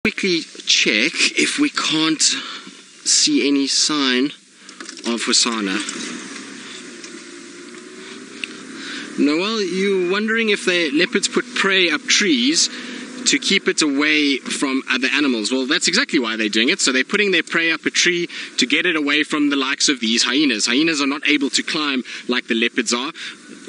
Quickly check if we can't see any sign of Hosana. Noel, you're wondering if the leopards put prey up trees to keep it away from other animals. Well, that's exactly why they're doing it. So they're putting their prey up a tree to get it away from the likes of these hyenas. Hyenas are not able to climb like the leopards are.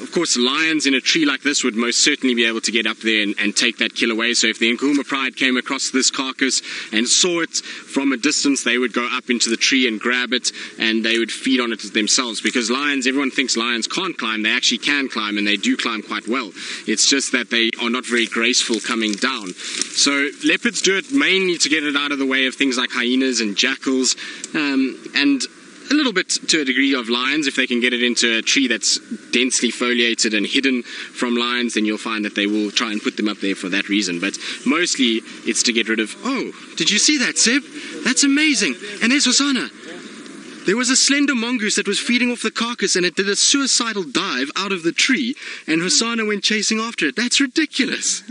Of course, lions in a tree like this would most certainly be able to get up there and take that kill away. So if the Angama pride came across this carcass and saw it from a distance, they would go up into the tree and grab it, and they would feed on it themselves. Because lions, everyone thinks lions can't climb. They actually can climb, and they do climb quite well. It's just that they are not very graceful coming down. So leopards do it mainly to get it out of the way of things like hyenas and jackals, and a little bit to a degree of lions. If they can get it into a tree that's densely foliated and hidden from lions, then you'll find that they will try and put them up there for that reason. But mostly it's to get rid of... Oh, did you see that, Seb? That's amazing. And there's Hosana. There was a slender mongoose that was feeding off the carcass, and it did a suicidal dive out of the tree, and Hosana went chasing after it. That's ridiculous.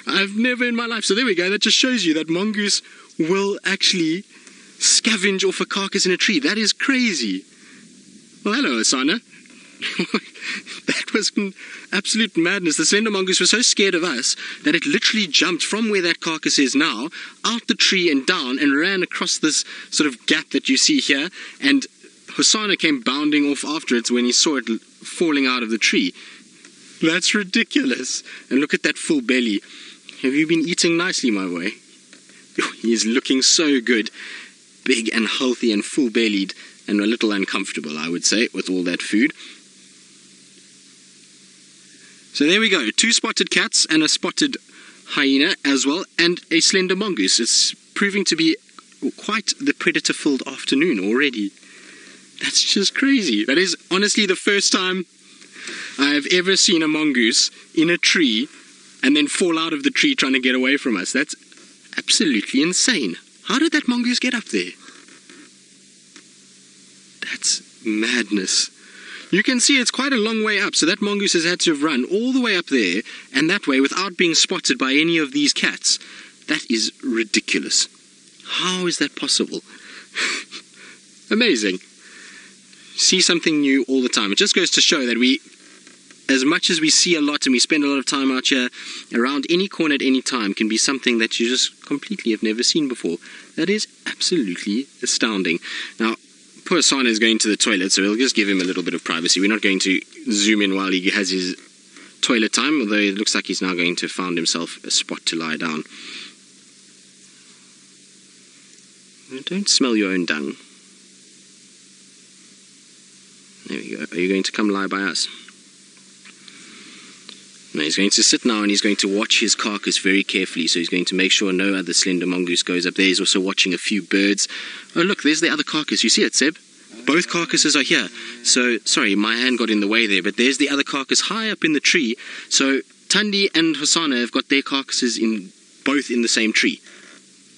I've never in my life... So there we go. That just shows you that mongoose will actually scavenge off a carcass in a tree. That is crazy. Well, hello, Hosana. That was absolute madness. The slender mongoose was so scared of us that it literally jumped from where that carcass is now, out the tree and down, and ran across this sort of gap that you see here, and Hosana came bounding off after it when he saw it falling out of the tree. That's ridiculous. And look at that full belly. Have you been eating nicely, my boy? He is looking so good. Big and healthy and full-bellied, and a little uncomfortable, I would say, with all that food. So there we go, 2 spotted cats and a spotted hyena as well, and a slender mongoose. It's proving to be quite the predator-filled afternoon already. That's just crazy. That is honestly the first time I've ever seen a mongoose in a tree and then fall out of the tree trying to get away from us. That's absolutely insane. How did that mongoose get up there? That's madness. You can see it's quite a long way up, so that mongoose has had to have run all the way up there and that way without being spotted by any of these cats. That is ridiculous. How is that possible? Amazing. See something new all the time. It just goes to show that we, as much as we see a lot and we spend a lot of time out here, around any corner at any time can be something that you just completely have never seen before. That is absolutely astounding. Now, poor Hosana is going to the toilet, so we'll just give him a little bit of privacy. We're not going to zoom in while he has his toilet time, although it looks like he's now going to have found himself a spot to lie down. Don't smell your own dung. There we go. Are you going to come lie by us? No, he's going to sit now and he's going to watch his carcass very carefully. So he's going to make sure no other slender mongoose goes up there. He's also watching a few birds. Oh, look, there's the other carcass. You see it, Seb? Both carcasses are here. So, sorry, my hand got in the way there, but there's the other carcass high up in the tree. So Thandi and Hosana have got their carcasses both in the same tree.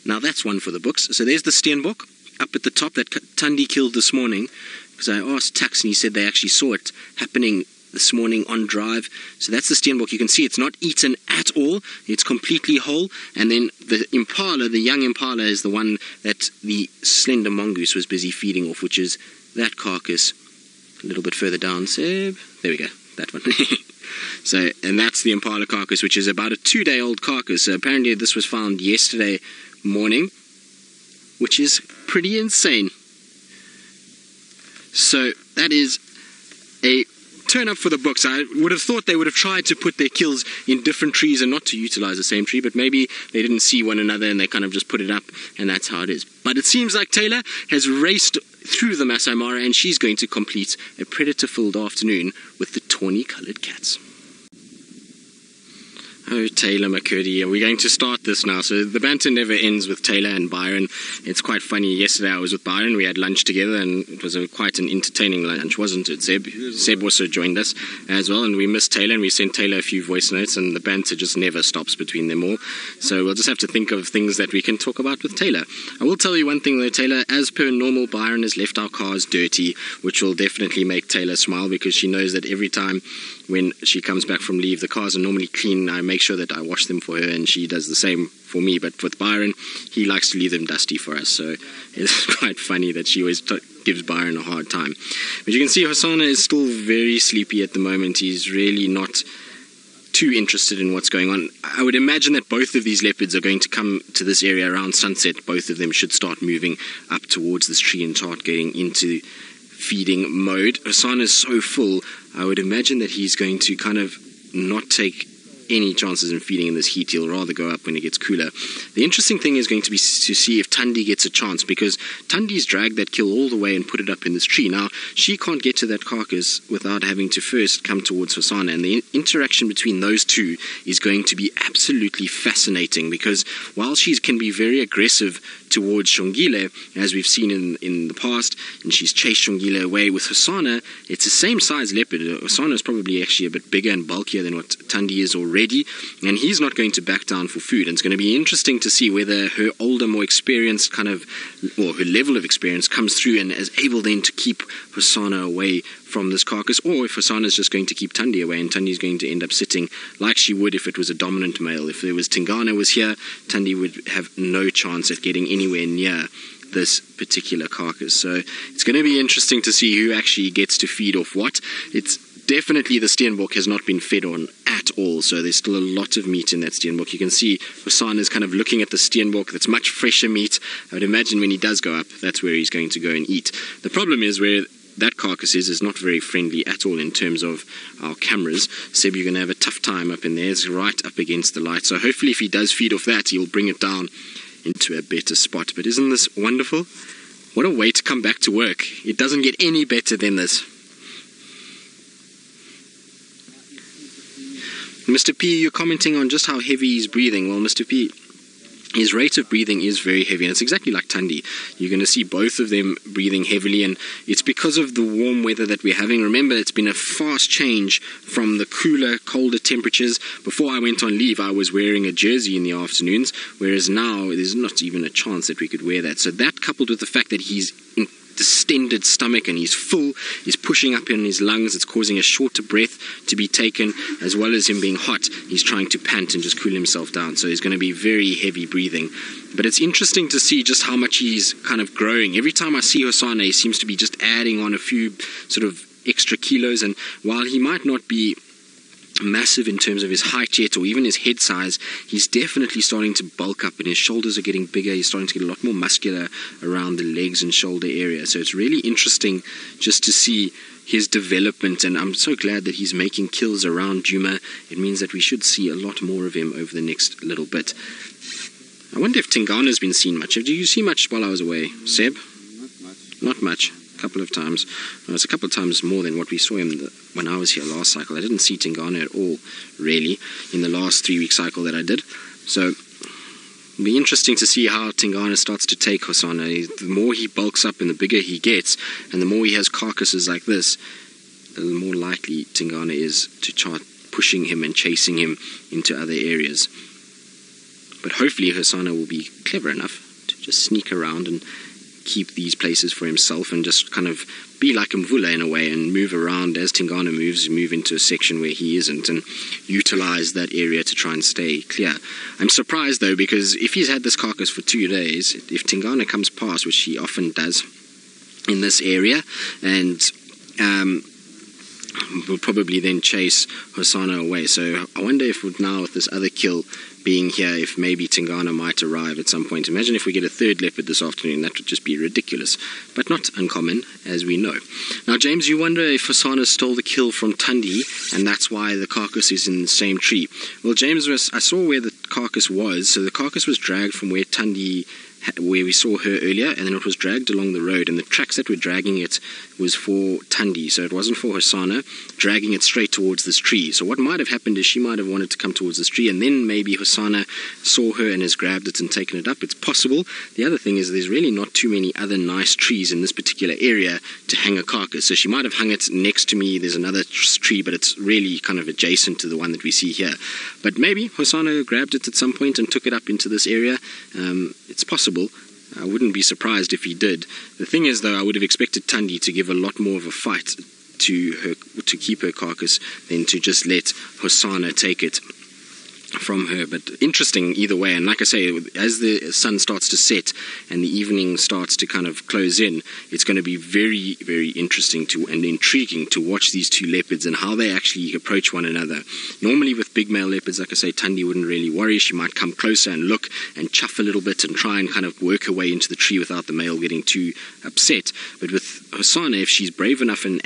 Now that's one for the books. So there's the steenbok up at the top that Thandi killed this morning. Because I asked Tax and he said they actually saw it happening this morning on drive. So that's the steenbok. You can see it's not eaten at all. It's completely whole. And then the impala, the young impala, is the one that the slender mongoose was busy feeding off, which is that carcass a little bit further down. Seb. There we go. That one. So, and that's the impala carcass, which is about a 2-day-old carcass. So apparently this was found yesterday morning, which is pretty insane. So that is a turn up for the books. I would have thought they would have tried to put their kills in different trees and not to utilize the same tree, but maybe they didn't see one another and they kind of just put it up, and that's how it is. But it seems like Taylor has raced through the Masai Mara and she's going to complete a predator-filled afternoon with the tawny-coloured cats. Oh, Taylor McCurdy, we're going to start this now. So the banter never ends with Taylor and Byron. It's quite funny. Yesterday I was with Byron. We had lunch together and it was quite an entertaining lunch, wasn't it, Seb? Seb also joined us as well, and we missed Taylor and we sent Taylor a few voice notes, and the banter just never stops between them all. So we'll just have to think of things that we can talk about with Taylor. I will tell you one thing though, Taylor, as per normal, Byron has left our cars dirty, which will definitely make Taylor smile, because she knows that every time when she comes back from leave, the cars are normally clean. I make make sure that I wash them for her, and she does the same for me. But with Byron, he likes to leave them dusty for us, so it's quite funny that she always gives Byron a hard time. But you can see Hosana is still very sleepy at the moment. He's really not too interested in what's going on. I would imagine that both of these leopards are going to come to this area around sunset. Both of them should start moving up towards this tree and start getting into feeding mode. Hosana is so full, I would imagine that he's going to kind of not take any chances in feeding in this heat. He'll rather go up when it gets cooler. The interesting thing is going to be to see if Thandi gets a chance, because Thandi's dragged that kill all the way and put it up in this tree. Now, she can't get to that carcass without having to first come towards Hosana, and the interaction between those two is going to be absolutely fascinating, because while she can be very aggressive towards Shongile, as we've seen in the past, and she's chased Shongile away, with Hosana, it's the same size leopard. Hosana is probably actually a bit bigger and bulkier than what Thandi is already, and he's not going to back down for food. And it's going to be interesting to see whether her older, more experienced or her level of experience comes through and is able then to keep Hosana away from this carcass, or if Hosana is just going to keep Thandi away, and Thandi is going to end up sitting like she would if it was a dominant male. If there was Tingana was here, Thandi would have no chance at getting anywhere near this particular carcass. So it's going to be interesting to see who actually gets to feed off what. It's definitely the Steenbok has not been fed on at all, so there's still a lot of meat in that Steenbok. You can see Hosana is kind of looking at the Steenbok. That's much fresher meat. I would imagine when he does go up, that's where he's going to go and eat. The problem is where that carcass is not very friendly at all in terms of our cameras. Seb, you're going to have a tough time up in there. It's right up against the light, so hopefully if he does feed off that, he'll bring it down into a better spot. But isn't this wonderful? What a way to come back to work. It doesn't get any better than this. Mr. P, you're commenting on just how heavy he's breathing. Well, Mr. P, his rate of breathing is very heavy, and it's exactly like Thandi. You're going to see both of them breathing heavily, and it's because of the warm weather that we're having. Remember, it's been a fast change from the cooler, colder temperatures. Before I went on leave, I was wearing a jersey in the afternoons, whereas now there's not even a chance that we could wear that. So that, coupled with the fact that he's in distended stomach and he's full, he's pushing up in his lungs, it's causing a shorter breath to be taken, as well as him being hot, he's trying to pant and just cool himself down. So he's going to be very heavy breathing. But it's interesting to see just how much he's kind of growing. Every time I see Hosana, he seems to be just adding on a few sort of extra kilos, and while he might not be massive in terms of his height yet, or even his head size, he's definitely starting to bulk up, and his shoulders are getting bigger. He's starting to get a lot more muscular around the legs and shoulder area. So it's really interesting just to see his development, and I'm so glad that he's making kills around Djuma. It means that we should see a lot more of him over the next little bit. I wonder if Tingana's been seen much. Did you see much while I was away, Seb? Not much. Not much. Couple of times. It's a couple of times more than what we saw him when I was here last cycle. I didn't see Tingana at all, really, in the last 3-week cycle that I did. So it'll be interesting to see how Tingana starts to take Hosana. The more he bulks up and the bigger he gets, and the more he has carcasses like this, the more likely Tingana is to start pushing him and chasing him into other areas. But hopefully Hosana will be clever enough to just sneak around and keep these places for himself, and just kind of be like Mvula in a way, and move around as Tingana moves, move into a section where he isn't, and utilize that area to try and stay clear. I'm surprised though, because if he's had this carcass for 2 days, if Tingana comes past, which he often does in this area, and will probably then chase Hosana away. So I wonder if now with this other kill being here, if maybe Tingana might arrive at some point. Imagine if we get a third leopard this afternoon. That would just be ridiculous, but not uncommon, as we know. Now, James, you wonder if Hosana stole the kill from Thandi, and that's why the carcass is in the same tree. Well, James, I saw where the carcass was. So the carcass was dragged from where we saw her earlier, and then it was dragged along the road, and the tracks that were dragging it was for Thandi, so it wasn't for Hosana dragging it straight towards this tree. So what might have happened is she might have wanted to come towards this tree, and then maybe Hosana saw her and has grabbed it and taken it up. It's possible. The other thing is there's really not too many other nice trees in this particular area to hang a carcass, so she might have hung it next to me. There's another tree, but it's really kind of adjacent to the one that we see here. But maybe Hosana grabbed it at some point and took it up into this area. It's possible. I wouldn't be surprised if he did. The thing is, though, I would have expected Thandi to give a lot more of a fight to keep her carcass than to just let Hosana take it. from her. But interesting either way, and like I say, as the sun starts to set and the evening starts to kind of close in, it's going to be very, very interesting and intriguing to watch these two leopards and how they actually approach one another. Normally with big male leopards, like I say, Thandi wouldn't really worry. She might come closer and look and chuff a little bit and try and kind of work her way into the tree without the male getting too upset. But with Hosana, if she's brave enough and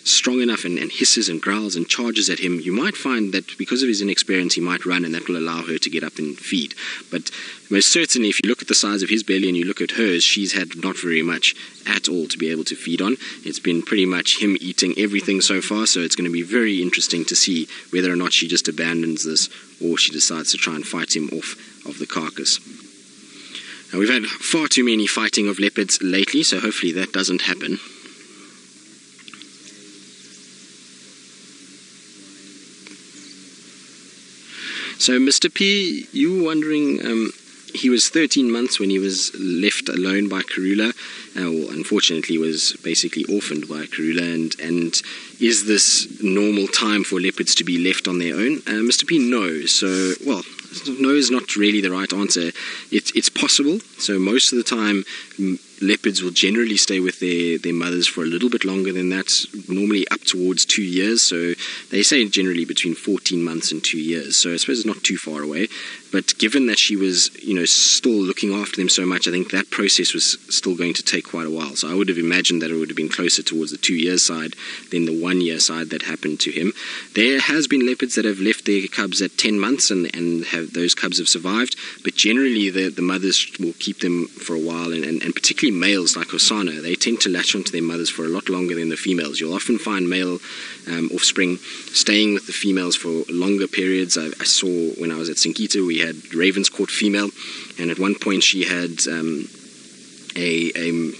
strong enough and hisses and growls and charges at him, you might find that because of his inexperience, he might run, and that will allow her to get up and feed. But most certainly, if you look at the size of his belly and you look at hers, she's had not very much at all to be able to feed on. It's been pretty much him eating everything so far, so it's going to be very interesting to see whether or not she just abandons this or she decides to try and fight him off of the carcass. Now, we've had far too many fighting of leopards lately, so hopefully that doesn't happen. So Mr. P, you were wondering, he was 13 months when he was left alone by Kruger, or unfortunately was basically orphaned by Kruger, and is this normal time for leopards to be left on their own? Mr. P, no. So, well, no is not really the right answer. It's possible. So most of the time, leopards will generally stay with their mothers for a little bit longer than that, normally up towards 2 years. So they say generally between 14 months and 2 years. So I suppose it's not too far away. But given that she was, still looking after them so much, I think that process was still going to take quite a while. So I would have imagined that it would have been closer towards the 2 year side than the 1 year side that happened to him. There has been leopards that have left their cubs at 10 months and those cubs have survived. But generally the mothers will keep them for a while, and particularly males like Hosana, they tend to latch onto their mothers for a lot longer than the females. You'll often find male offspring staying with the females for longer periods. I saw when I was at Sinkita, we had Ravenscourt female, and at one point she had a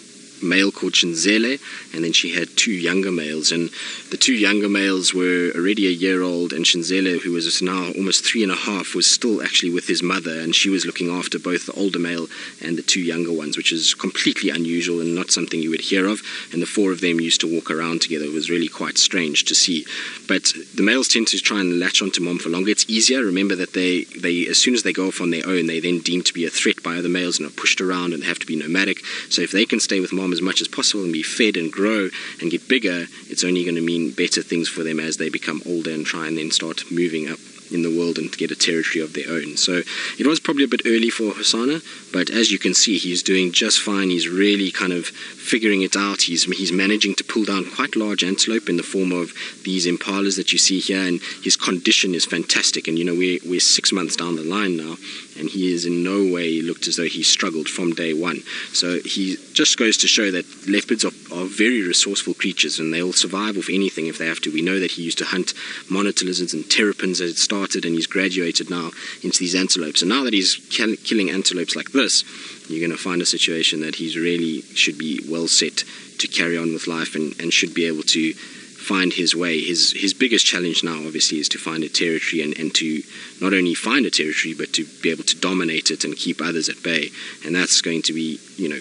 male called Shinzele, and then she had two younger males, and the two younger males were already a year old, and Shinzele, who was now almost 3.5, was still actually with his mother, and she was looking after both the older male and the two younger ones, which is completely unusual and not something you would hear of. And the four of them used to walk around together. It was really quite strange to see. But the males tend to try and latch onto mom for longer. It's easier. Remember that they as soon as they go off on their own, they then deemed to be a threat by other males and are pushed around and have to be nomadic. So if they can stay with mom as much as possible and be fed and grow and get bigger, it's only going to mean better things for them as they become older and try and then start moving up in the world and to get a territory of their own. So it was probably a bit early for Hosana, but as you can see, he's doing just fine. He's really kind of figuring it out. He's managing to pull down quite large antelope in the form of these impalas that you see here, and his condition is fantastic. And we're 6 months down the line now, and he is in no way looked as though he struggled from day one. So he just goes to show that leopards are very resourceful creatures, and they'll survive off anything if they have to. We know that he used to hunt monitor lizards and terrapins as it started, and he's graduated now into these antelopes. And now that he's killing antelopes like this, you're going to find a situation that he's really should be well set to carry on with life and should be able to find his way. His biggest challenge now, obviously, is to find a territory and to not only find a territory, but to be able to dominate it and keep others at bay. And that's going to be,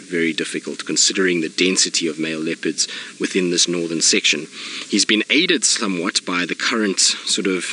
very difficult considering the density of male leopards within this northern section. He's been aided somewhat by the current sort of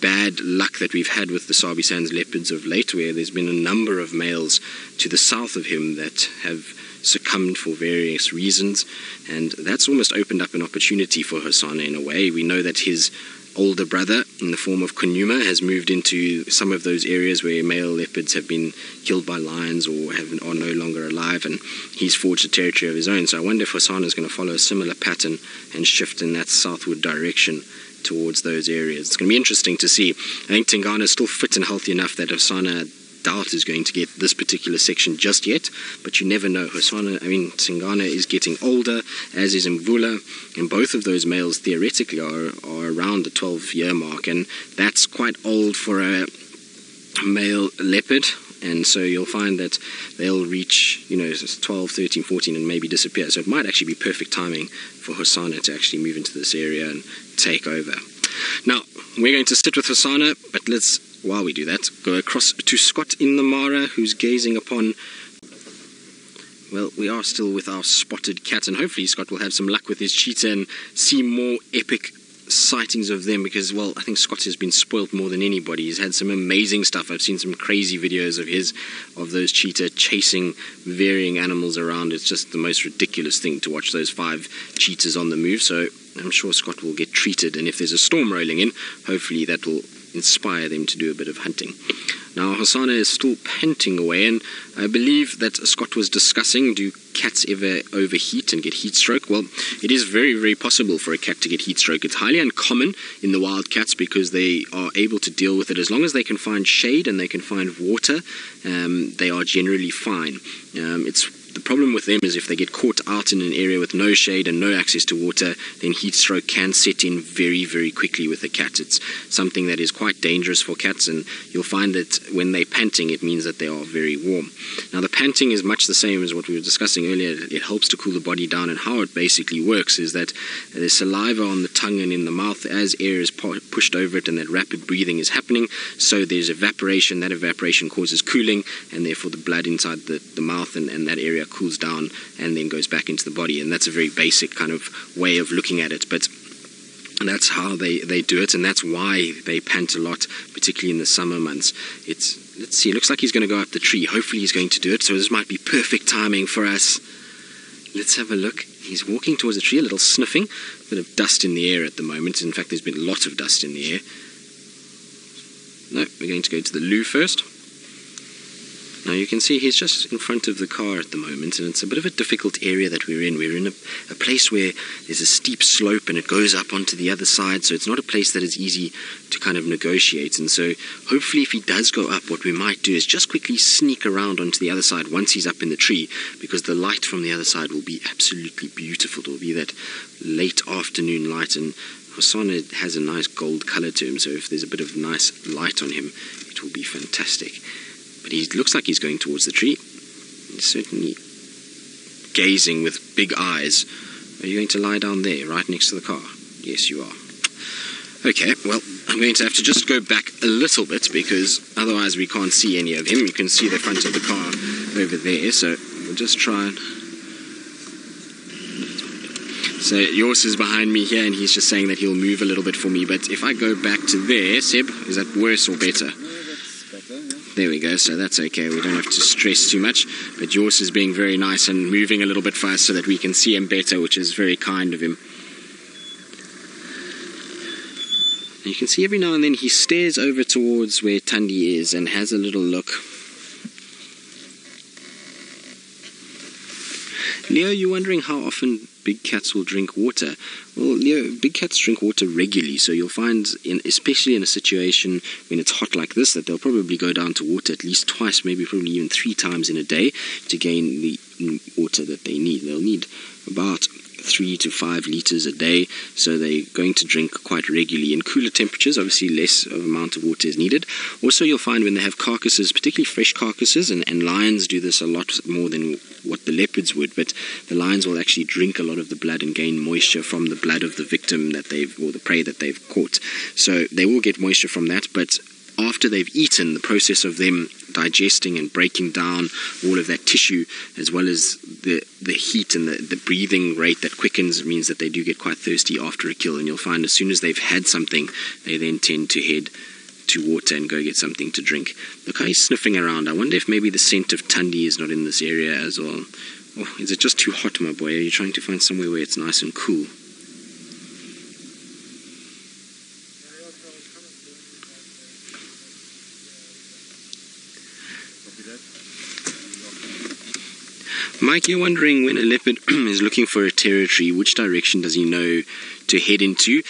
bad luck that we've had with the Sabi Sands leopards of late, where there's been a number of males to the south of him that have succumbed for various reasons, and that's almost opened up an opportunity for Hosana in a way. We know that his older brother, in the form of Kunuma, has moved into some of those areas where male leopards have been killed by lions or are no longer alive, and he's forged a territory of his own. So I wonder if Hosana is going to follow a similar pattern and shift in that southward direction towards those areas. It's going to be interesting to see. I think Tingana is still fit and healthy enough that Hosana doubt is going to get this particular section just yet, but you never know. Tingana is getting older, as is Mvula, and both of those males theoretically are around the 12-year mark, and that's quite old for a male leopard. And so you'll find that they'll reach, 12, 13, 14 and maybe disappear. So it might actually be perfect timing for Hosana to actually move into this area and take over. Now, we're going to sit with Hosana, but let's, while we do that, go across to Scott in the Mara, who's gazing upon... Well, we are still with our spotted cat, and hopefully Scott will have some luck with his cheetah and see more epic sightings of them because, well, I think Scott has been spoilt more than anybody. He's had some amazing stuff. I've seen some crazy videos of those cheetah chasing varying animals around. It's just the most ridiculous thing to watch those 5 cheetahs on the move. So I'm sure Scott will get treated, and if there's a storm rolling in, hopefully that will inspire them to do a bit of hunting. Now, Hosana is still panting away, and I believe that Scott was discussing, do cats ever overheat and get heat stroke? Well, it is very, very possible for a cat to get heat stroke. It's highly uncommon in the wild cats because they are able to deal with it. As long as they can find shade and they can find water, they are generally fine. The problem with them is if they get caught out in an area with no shade and no access to water, then heat stroke can set in very, very quickly with a cat. It's something that is quite dangerous for cats, and you'll find that when they're panting, it means that they are very warm. Now, the panting is much the same as what we were discussing earlier. It helps to cool the body down, and how it basically works is that there's saliva on the tongue and in the mouth as air is pushed over it, and that rapid breathing is happening. So there's evaporation. That evaporation causes cooling, and therefore the blood inside the mouth and that area cools down and then goes back into the body. And that's a very basic kind of way of looking at it, but that's how they do it, and that's why they pant a lot, particularly in the summer months. Let's see, it looks like he's going to go up the tree. Hopefully he's going to do it, so this might be perfect timing for us. Let's have a look. He's walking towards the tree, a little sniffing, a bit of dust in the air at the moment. In fact, there's been a lot of dust in the air. No, we're going to go to the loo first. Now you can see he's just in front of the car at the moment, and it's a bit of a difficult area that we're in. We're in a place where there's a steep slope and it goes up onto the other side, so it's not a place that is easy to kind of negotiate. And so hopefully if he does go up, what we might do is just quickly sneak around onto the other side once he's up in the tree, because the light from the other side will be absolutely beautiful. It will be that late afternoon light, and Hosana has a nice gold color to him, so if there's a bit of nice light on him, it will be fantastic. But he looks like he's going towards the tree. He's certainly gazing with big eyes. Are you going to lie down there, right next to the car? Yes, you are. Okay, well, I'm going to have to just go back a little bit, because otherwise we can't see any of him. You can see the front of the car over there, so we'll just try and... So yours is behind me here, and he's just saying that he'll move a little bit for me. But if I go back to there, Seb, is that worse or better? There we go, so that's okay. We don't have to stress too much. But yours is being very nice and moving a little bit fast so that we can see him better, which is very kind of him. And you can see every now and then he stares over towards where Tundi is and has a little look. Leo, you're wondering how often big cats will drink water. Well, Leo, big cats drink water regularly, so you'll find, especially in a situation when it's hot like this, that they'll probably go down to water at least twice, maybe probably even 3 times in a day to gain the water that they need. They'll need about 3 to 5 liters a day, so they're going to drink quite regularly. In cooler temperatures, obviously less of amount of water is needed. Also, you'll find when they have carcasses, particularly fresh carcasses, and lions do this a lot more than what the leopards would, but the lions will actually drink a lot of the blood and gain moisture from the blood of the victim that or the prey that they've caught. So they will get moisture from that, but after they've eaten, the process of them digesting and breaking down all of that tissue, as well as the heat and the breathing rate that quickens, means that they do get quite thirsty after a kill. And you'll find as soon as they've had something, they then tend to head to water and go get something to drink. Look how he's sniffing around. I wonder if maybe the scent of Tundi is not in this area as well. Or is it just too hot, my boy? Are you trying to find somewhere where it's nice and cool? Mike, you're wondering, when a leopard is looking for a territory, which direction does he know to head into?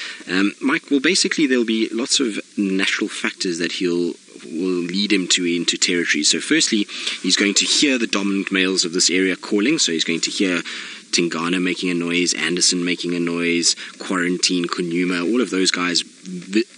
Mike, well, basically there'll be lots of natural factors that will lead him into territory. So firstly, he's going to hear the dominant males of this area calling. So he's going to hear Tingana making a noise, Anderson making a noise, Quarantine, Kunuma, all of those guys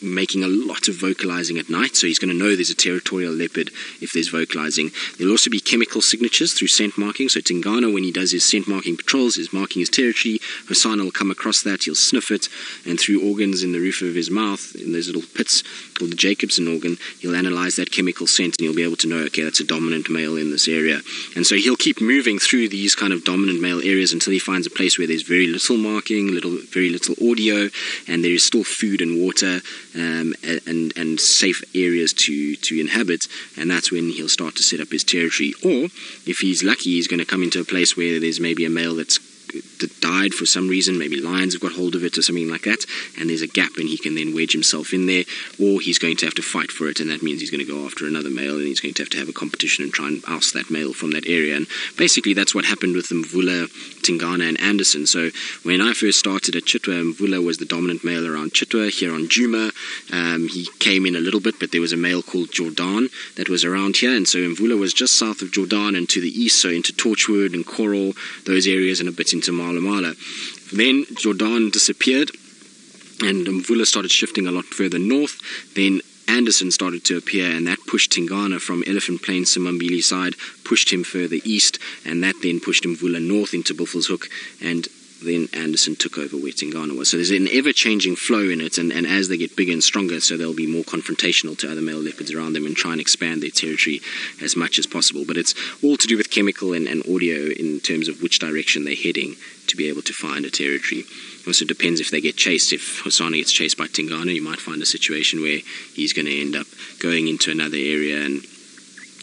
making a lot of vocalizing at night, so he's going to know there's a territorial leopard if there's vocalizing. There'll also be chemical signatures through scent marking. So Tingana, when he does his scent marking patrols, is marking his territory. Hosana will come across that, he'll sniff it, and through organs in the roof of his mouth, in those little pits called the Jacobson organ, he'll analyze that chemical scent and he'll be able to know, okay, that's a dominant male in this area. And so he'll keep moving through these kind of dominant male areas until he finds a place where there's very little marking, very little audio, and there is still food and water and safe areas to inhabit, and that's when he'll start to set up his territory. Or if he's lucky, he's going to come into a place where there's maybe a male that died for some reason, maybe lions have got hold of it or something like that, and there's a gap and he can then wedge himself in there, or he's going to have to fight for it, and that means he's going to go after another male, and he's going to have a competition and try and oust that male from that area. And basically that's what happened with Mvula, Tingana and Anderson. So when I first started at Chitwa, Mvula was the dominant male around Chitwa. Here on Djuma, he came in a little bit, but there was a male called Jordan that was around here, and so Mvula was just south of Jordan and to the east, so into Torchwood and Coral, those areas, and a bit into Mala Mala. Then Jordan disappeared and Mvula started shifting a lot further north. Then Anderson started to appear, and that pushed Tingana from Elephant Plain, Simambili side, pushed him further east, and that then pushed Mvula north into Buffelshoek, and then Anderson took over where Tingana was. So there's an ever-changing flow in it, and as they get bigger and stronger, so they'll be more confrontational to other male leopards around them and try and expand their territory as much as possible. But it's all to do with chemical and audio in terms of which direction they're heading to be able to find a territory. It also depends if they get chased. If Hosana gets chased by Tingana, you might find a situation where he's going to end up going into another area, and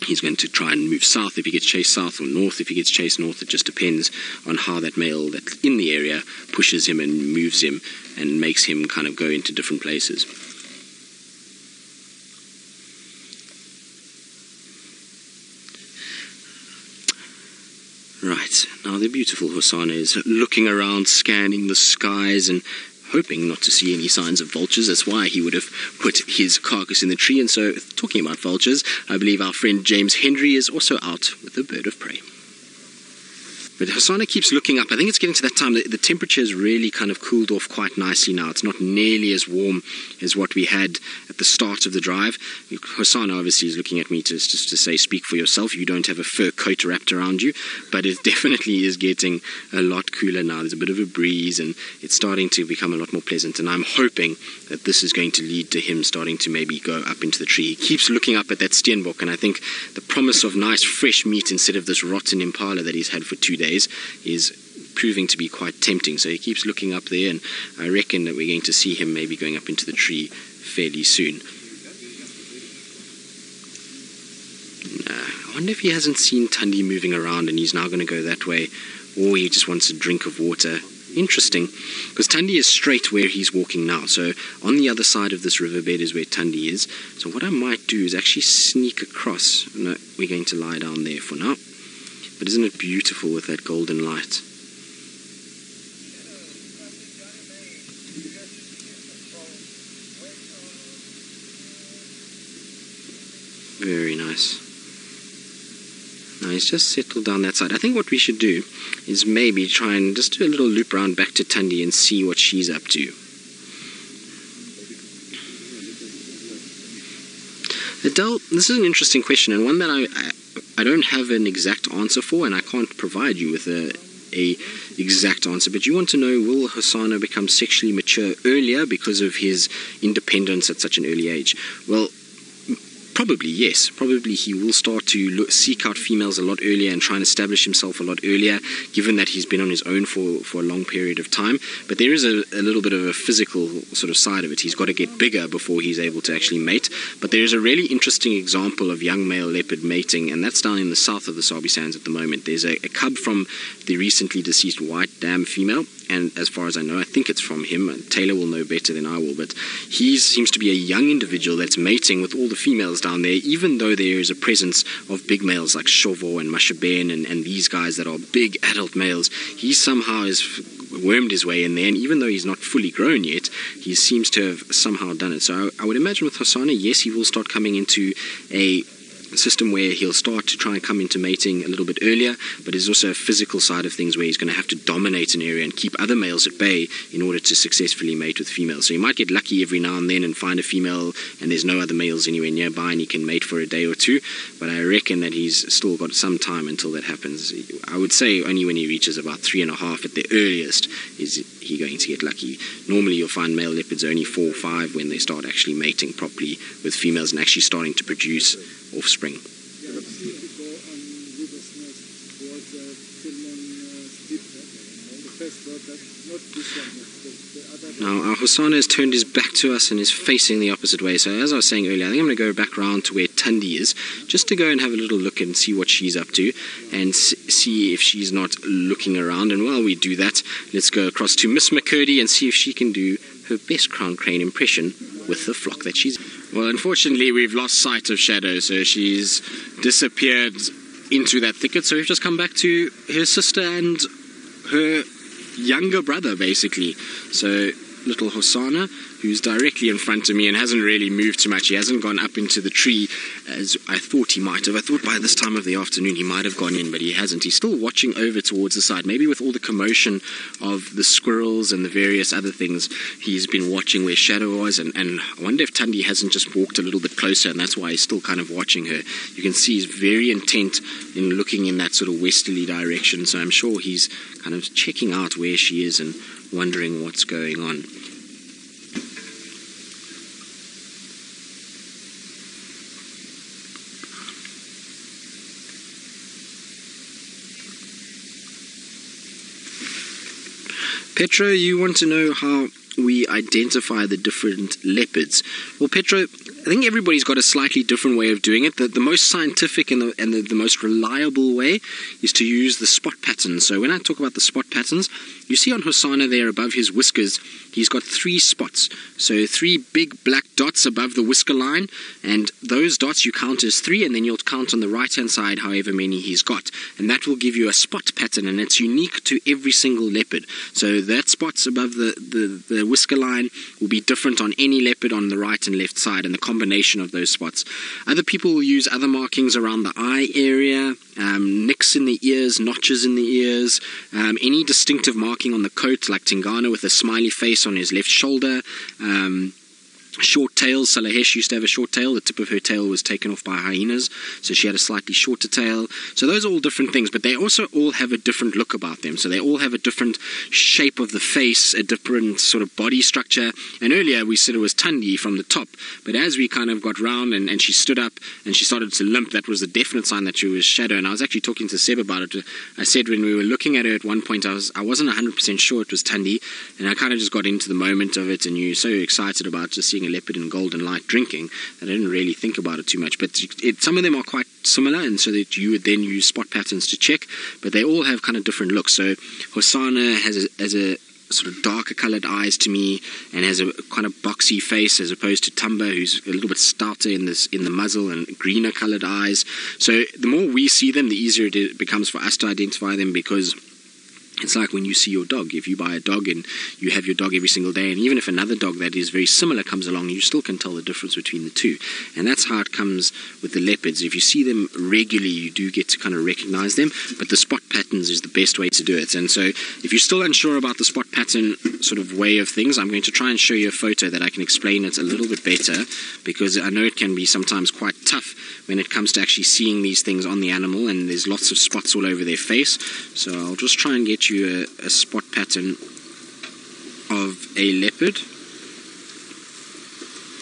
he's going to try and move south if he gets chased south, or north if he gets chased north. It just depends on how that male that's in the area pushes him and moves him and makes him kind of go into different places. Right, now the beautiful Hosana is looking around, scanning the skies and hoping not to see any signs of vultures. That's why he would have put his carcass in the tree. And so, talking about vultures, I believe our friend James Henry is also out with a bird of prey. But Hosana keeps looking up. I think it's getting to that time that the temperature has really kind of cooled off quite nicely now. It's not nearly as warm as what we had at the start of the drive. Hosana obviously is looking at me just to say, speak for yourself. You don't have a fur coat wrapped around you, but it definitely is getting a lot cooler now. There's a bit of a breeze and it's starting to become a lot more pleasant. And I'm hoping that this is going to lead to him starting to maybe go up into the tree. He keeps looking up at that steenbok, and I think the promise of nice fresh meat instead of this rotten impala that he's had for 2 days is proving to be quite tempting. So he keeps looking up there, and I reckon that we're going to see him maybe going up into the tree fairly soon. I wonder if he hasn't seen Tundi moving around and he's now going to go that way, or he just wants a drink of water. Interesting, because Tundi is straight where he's walking now. So on the other side of this riverbed is where Tundi is. So what I might do is actually sneak across. No, we're going to lie down there for now. But isn't it beautiful with that golden light? Very nice. Now he's just settled down that side. I think what we should do is maybe try and just do a little loop round back to Tundi and see what she's up to. Adele, this is an interesting question, and one that I don't have an exact answer for, and I can't provide you with a exact answer, but you want to know, will Hosana become sexually mature earlier because of his independence at such an early age? Well, probably yes. Probably he will start to seek out females a lot earlier and try and establish himself a lot earlier, given that he's been on his own for a long period of time. But there is a little bit of a physical sort of side of it. He's got to get bigger before he's able to actually mate. But there is a really interesting example of young male leopard mating, and that's down in the south of the Sabi Sands at the moment. There's a cub from the recently deceased white dam female, and as far as I know, I think it's from him. Taylor will know better than I will, but he seems to be a young individual that's mating with all the females down there, even though there is a presence of big males like Shovo and Mashaben and these guys that are big adult males. He somehow has wormed his way in there, and even though he's not fully grown yet, he seems to have somehow done it. So I would imagine with Hosana, yes, he will start coming into a system where he'll start to try and come into mating a little bit earlier, but there's also a physical side of things where he's going to have to dominate an area and keep other males at bay in order to successfully mate with females. So you might get lucky every now and then and find a female and there's no other males anywhere nearby and he can mate for a day or two, but I reckon that he's still got some time until that happens. I would say only when he reaches about 3.5 at the earliest is he going to get lucky. Normally you'll find male leopards only 4 or 5 when they start actually mating properly with females and actually starting to produce offspring. Now our Hosana has turned his back to us and is facing the opposite way. So as I was saying earlier, I think I'm going to go back around to where Tundi is, just to go and have a little look and see what she's up to and see if she's not looking around. And while we do that, let's go across to Miss McCurdy and see if she can do her best crown crane impression with the flock that she's... Well, unfortunately, we've lost sight of Shadow, so she's disappeared into that thicket. So we've just come back to her sister and her younger brother, basically. So little Hosana, who's directly in front of me and hasn't really moved too much. He hasn't gone up into the tree as I thought he might have. I thought by this time of the afternoon he might have gone in, but he hasn't. He's still watching over towards the side. Maybe with all the commotion of the squirrels and the various other things, he's been watching where Shadow was, and I wonder if Tundi hasn't just walked a little bit closer and that's why he's still kind of watching her. You can see he's very intent in looking in that sort of westerly direction, so I'm sure he's kind of checking out where she is and wondering what's going on. Petro, you want to know how we identify the different leopards? Well, Petro, I think everybody's got a slightly different way of doing it. The most scientific and the most reliable way is to use the spot patterns. So when I talk about the spot patterns, you see on Hosana there above his whiskers, he's got 3 spots. So 3 big black dots above the whisker line, and those dots you count as 3, and then you'll count on the right-hand side however many he's got. And that will give you a spot pattern, and it's unique to every single leopard. So that spots above the whisker line will be different on any leopard on the right and left side, and the combination of those spots. Other people will use other markings around the eye area, nicks in the ears, notches in the ears, any distinctive marking on the coat, like Tingana with a smiley face on his left shoulder. Short tails. Salahesh used to have a short tail. The tip of her tail was taken off by hyenas, so she had a slightly shorter tail. So those are all different things, but they also all have a different look about them. So they all have a different shape of the face, a different sort of body structure. And earlier we said it was Tundi from the top, but as we kind of got round and she stood up and she started to limp, that was a definite sign that she was Shadow. And I was actually talking to Seb about it. I said when we were looking at her at one point, I wasn't 100% sure it was Tundi, and I kind of just got into the moment of it, and you're so excited about just seeing a leopard in golden light drinking that I didn't really think about it too much. But some of them are quite similar, and so that you would then use spot patterns to check, but they all have kind of different looks. So Hosana has a sort of darker coloured eyes to me and has a kind of boxy face, as opposed to Tumba, who's a little bit stouter in the muzzle and greener coloured eyes. So the more we see them, the easier it becomes for us to identify them, because it's like when you see your dog. If you buy a dog and you have your dog every single day, and even if another dog that is very similar comes along, you still can tell the difference between the two. And that's how it comes with the leopards. If you see them regularly, you do get to kind of recognize them, but the spot patterns is the best way to do it. And so if you're still unsure about the spot pattern sort of way of things, I'm going to try and show you a photo that I can explain it a little bit better, because I know it can be sometimes quite tough when it comes to actually seeing these things on the animal, and there's lots of spots all over their face. So I'll just try and get you a spot pattern of a leopard,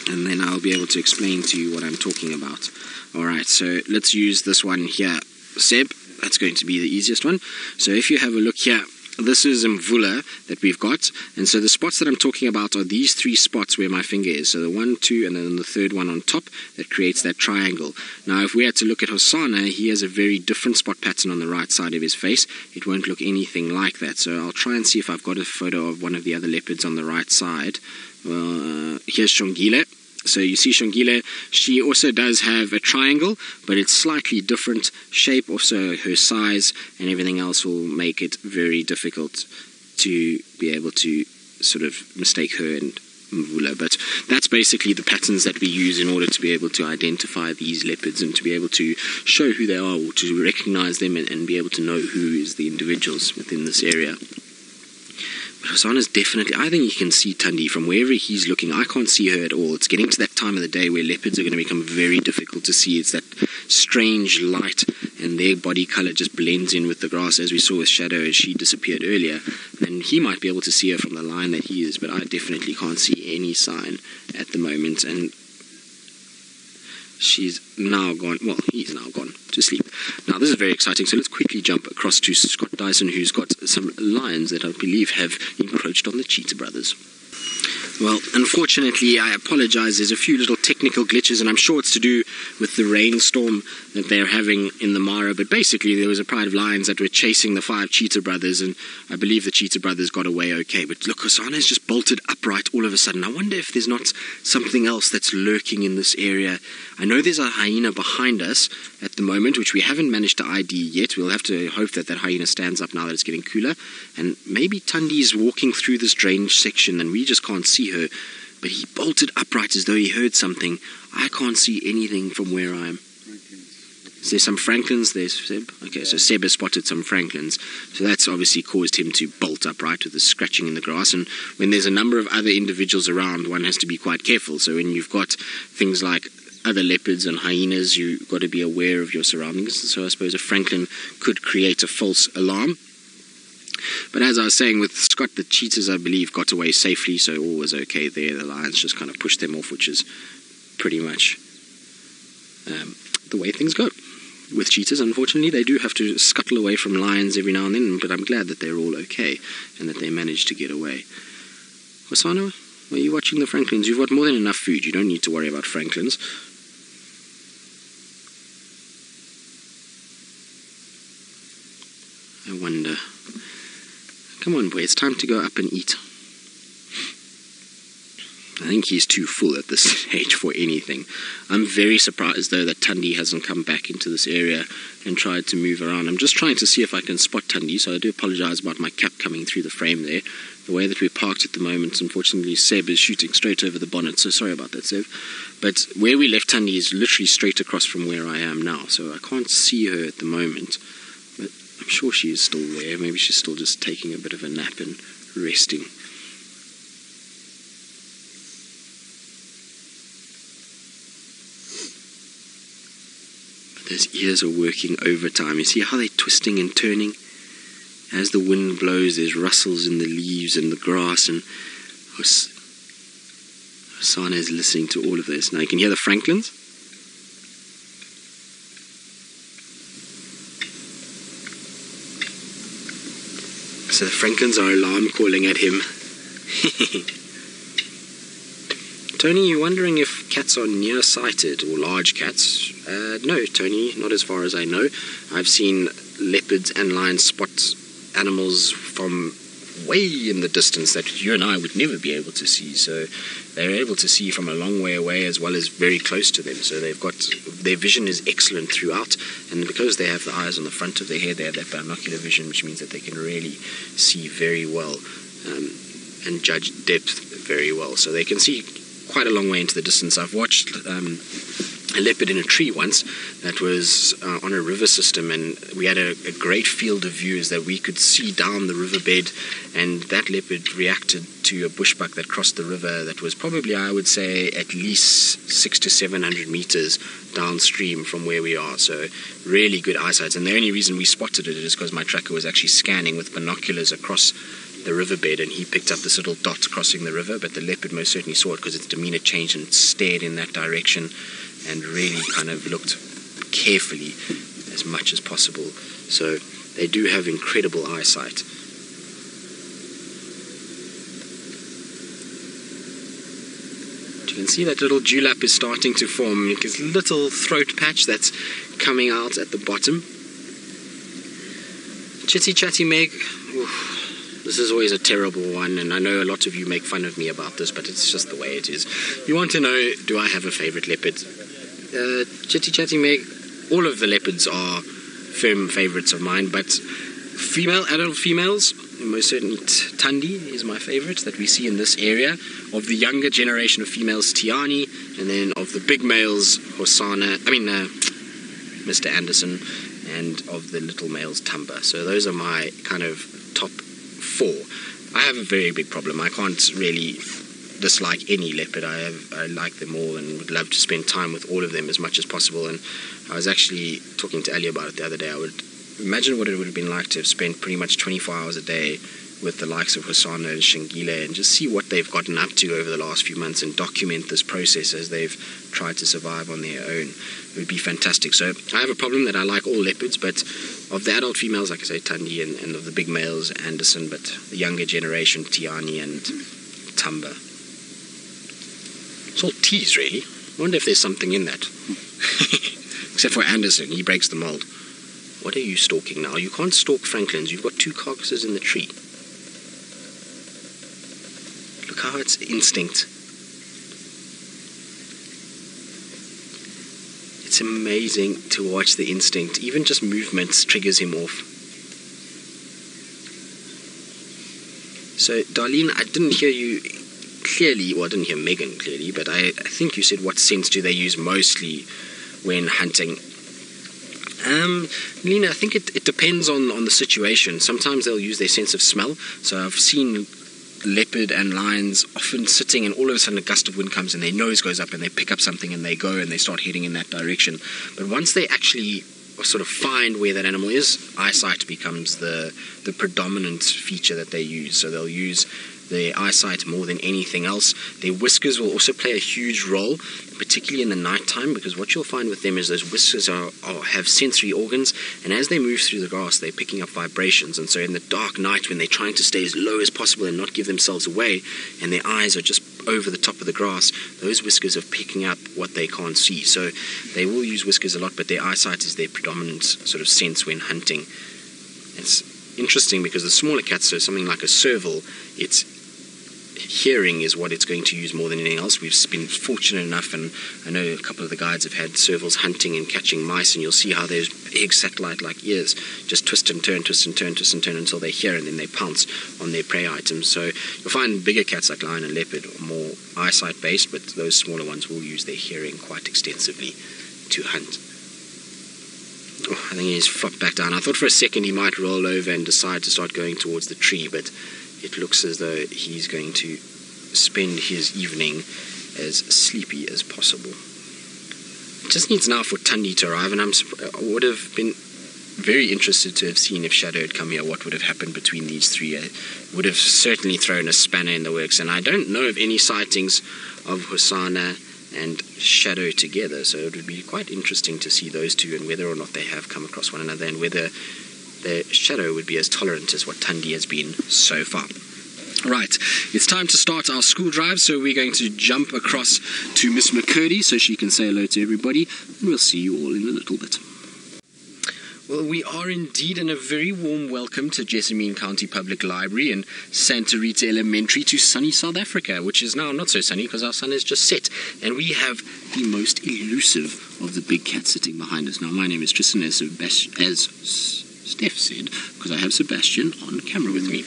and then I'll be able to explain to you what I'm talking about. Alright, so let's use this one here. Seb, that's going to be the easiest one. So if you have a look here, this is Mvula that we've got, and so the spots that I'm talking about are these 3 spots where my finger is. So the 1, 2, and then the third one on top that creates that triangle. Now if we had to look at Hosana, he has a very different spot pattern on the right side of his face. It won't look anything like that. So I'll try and see if I've got a photo of one of the other leopards on the right side. Here's Shongile. So you see Shongile, she also does have a triangle, but it's slightly different shape. Also her size and everything else will make it very difficult to be able to sort of mistake her and mvula. But that's basically the patterns that we use in order to be able to identify these leopards and to be able to show who they are, or to recognize them and be able to know who is the individuals within this area. But Hosana's definitely, I think you can see Tundi from wherever he's looking. I can't see her at all. It's getting to that time of the day where leopards are going to become very difficult to see. It's that strange light, and their body color just blends in with the grass, as we saw with Shadow as she disappeared earlier. And he might be able to see her from the line that he is, but I definitely can't see any sign at the moment. And she's now gone, well, he's now gone to sleep. Now, this is very exciting, so let's quickly jump across to Scott Dyson, who's got some lions that I believe have encroached on the Cheetah brothers. Well, unfortunately, I apologize. There's a few little technical glitches, and I'm sure it's to do with the rainstorm that they're having in the Mara. But basically, there was a pride of lions that were chasing the 5 Cheetah brothers, and I believe the Cheetah brothers got away okay. But look, Hosana's just bolted upright all of a sudden. I wonder if there's not something else that's lurking in this area. I know there's a hyena behind us at the moment, which we haven't managed to ID yet. We'll have to hope that that hyena stands up now that it's getting cooler. And maybe Tundi's walking through this drainage section and we just can't see her. But he bolted upright as though he heard something. I can't see anything from where I am. Is there some francolins? There's Seb. Okay, yeah. So Seb has spotted some francolins. So that's obviously caused him to bolt upright with the scratching in the grass. And when there's a number of other individuals around, one has to be quite careful. So when you've got things like other leopards and hyenas, you've got to be aware of your surroundings. So I suppose a francolin could create a false alarm. But as I was saying with Scott, the cheetahs, I believe, got away safely, so all was okay there. The lions just kind of pushed them off, which is pretty much the way things go. With cheetahs, unfortunately, they do have to scuttle away from lions every now and then, but I'm glad that they're all okay and that they managed to get away. Hosana, are you watching the francolins? You've got more than enough food. You don't need to worry about francolins. I wonder. Come on, boy, it's time to go up and eat. I think he's too full at this stage for anything. I'm very surprised, though, that Tundi hasn't come back into this area and tried to move around. I'm just trying to see if I can spot Tundi, so I do apologize about my cap coming through the frame there. The way that we're parked at the moment, unfortunately, Seb is shooting straight over the bonnet, so sorry about that, Seb. But where we left Tundi is literally straight across from where I am now, so I can't see her at the moment. But I'm sure she is still there. Maybe she's still just taking a bit of a nap and resting. But those ears are working overtime. You see how they're twisting and turning? As the wind blows, there's rustles in the leaves and the grass, and Hosana is listening to all of this. Now you can hear the francolins. So the francolins are alarm calling at him. Tony, you're wondering if cats are nearsighted or large cats? No, Tony, not as far as I know. I've seen leopards and lions spot animals from way in the distance that you and I would never be able to see. So they're able to see from a long way away as well as very close to them. So their vision is excellent throughout, and because they have the eyes on the front of their head, they have that binocular vision, which means that they can really see very well and judge depth very well. So they can see quite a long way into the distance. I've watched a leopard in a tree once that was on a river system, and we had a great field of views that we could see down the riverbed, and that leopard reacted to a bushbuck that crossed the river that was probably, I would say, at least 600 to 700 meters downstream from where we are. So really good eyesight, and the only reason we spotted it is because my tracker was actually scanning with binoculars across the riverbed, and he picked up this little dot crossing the river, but the leopard most certainly saw it because its demeanor changed and stared in that direction and really kind of looked carefully as much as possible. So they do have incredible eyesight. You can see that little dewlap is starting to form. His little throat patch that's coming out at the bottom. Chitty Chatty Meg. Oof. This is always a terrible one, and I know a lot of you make fun of me about this, but it's just the way it is. You want to know, do I have a favorite leopard? Chitty Chatty Meg, all of the leopards are firm favorites of mine, but adult females, most certainly Tandi is my favorite that we see in this area. Of the younger generation of females, Tiani, and then of the big males, Mr. Anderson, and of the little males, Tumba. So those are my kind of top 4. I have a very big problem. I can't really dislike any leopard. I like them all and would love to spend time with all of them as much as possible. And I was actually talking to Ali about it the other day. I would imagine what it would have been like to have spent pretty much 24 hours a day with the likes of Hosana and Shangile and just see what they've gotten up to over the last few months and document this process as they've tried to survive on their own. It would be fantastic. So I have a problem that I like all leopards, but of the adult females, like I say, Tandi, and of the big males, Anderson, but the younger generation, Tiani and Tumba. It's all teas, really. I wonder if there's something in that. Except for Anderson, he breaks the mold. What are you stalking now? You can't stalk Franklins. You've got 2 carcasses in the tree. Look how it's instinct. It's amazing to watch the instinct. Even just movements triggers him off. So, Darlene, I didn't hear you clearly. Well, I didn't hear Megan clearly, but I think you said what sense do they use mostly when hunting? Lena, I think it depends on the situation. Sometimes they'll use their sense of smell. So I've seen leopard and lions often sitting, and all of a sudden a gust of wind comes and their nose goes up and they pick up something and they go and they start heading in that direction. But once they actually sort of find where that animal is, eyesight becomes the predominant feature that they use. So they'll use their eyesight more than anything else. Their whiskers will also play a huge role, particularly in the nighttime, because what you'll find with them is those whiskers have sensory organs, and as they move through the grass, they're picking up vibrations. And so in the dark night, when they're trying to stay as low as possible and not give themselves away, and their eyes are just over the top of the grass, those whiskers are picking up what they can't see. So they will use whiskers a lot, but their eyesight is their predominant sort of sense when hunting. It's interesting because the smaller cats, so something like a serval, its hearing is what it's going to use more than anything else. We've been fortunate enough, and I know a couple of the guides have had servals hunting and catching mice, and you'll see how those big satellite-like ears just twist and turn, twist and turn, twist and turn until they hear, and then they pounce on their prey items. So you'll find bigger cats like lion and leopard are more eyesight-based, but those smaller ones will use their hearing quite extensively to hunt. Oh, I think he's flopped back down. I thought for a second he might roll over and decide to start going towards the tree, but it looks as though he's going to spend his evening as sleepy as possible. It just needs now for Tandi to arrive, and I would have been very interested to have seen if Shadow had come here, what would have happened between these 3. I would have certainly thrown a spanner in the works, and I don't know of any sightings of Hosana and Shadow together, so it would be quite interesting to see those 2 and whether or not they have come across one another, and whether the Shadow would be as tolerant as what Tandi has been so far. Right, it's time to start our school drive, so we're going to jump across to Miss McCurdy so she can say hello to everybody, and we'll see you all in a little bit. Well, we are indeed in a very warm welcome to Jessamine County Public Library and Santa Rita Elementary to sunny South Africa, which is now not so sunny because our sun has just set, and we have the most elusive of the big cats sitting behind us. Now, my name is Tristan, as Steph said, because I have Sebastian on camera with me.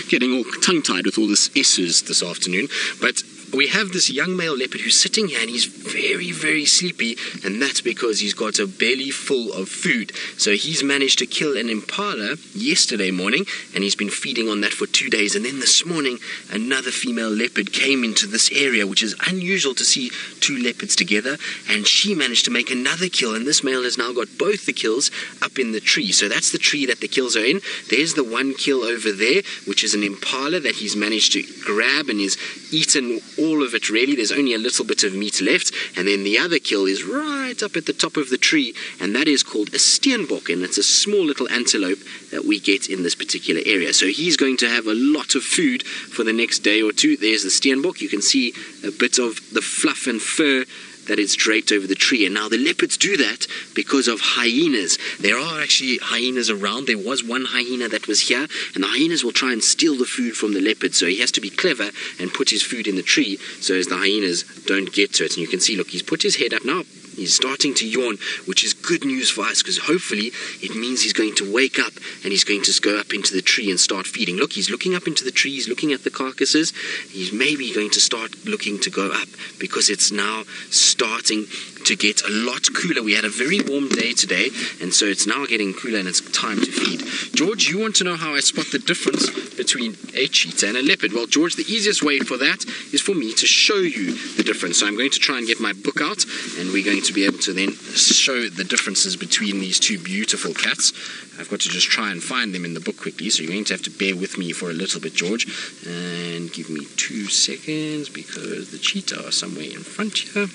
Getting all tongue-tied with all this S's this afternoon. But we have this young male leopard who's sitting here, and he's very, very sleepy, and that's because he's got a belly full of food. So he's managed to kill an impala yesterday morning, and he's been feeding on that for 2 days. And then this morning, another female leopard came into this area, which is unusual to see 2 leopards together, and she managed to make another kill, and this male has now got both the kills up in the tree. So that's the tree that the kills are in. There's the one kill over there, which is an impala that he's managed to grab and is eaten all of it, really. There's only a little bit of meat left, and then the other kill is right up at the top of the tree, and that is called a steenbok, and it's a small little antelope that we get in this particular area. So he's going to have a lot of food for the next day or 2. There's the steenbok. You can see a bit of the fluff and fur that is draped over the tree. And now the leopards do that because of hyenas. There are actually hyenas around. There was one hyena that was here, and the hyenas will try and steal the food from the leopard. So he has to be clever and put his food in the tree so as the hyenas don't get to it. And you can see, look, he's put his head up now. He's starting to yawn, which is good news for us, because hopefully it means he's going to wake up and he's going to go up into the tree and start feeding. Look, he's looking up into the tree, he's looking at the carcasses. He's maybe going to start looking to go up, because it's now starting to get a lot cooler. We had a very warm day today, and so it's now getting cooler and it's time to feed. George, you want to know how I spot the difference between a cheetah and a leopard? Well, George, the easiest way for that is for me to show you the difference. So I'm going to try and get my book out, and we're going to be able to then show the differences between these two beautiful cats. I've got to just try and find them in the book quickly, so you're going to have to bear with me for a little bit, George, and give me 2 seconds, because the cheetah are somewhere in front here.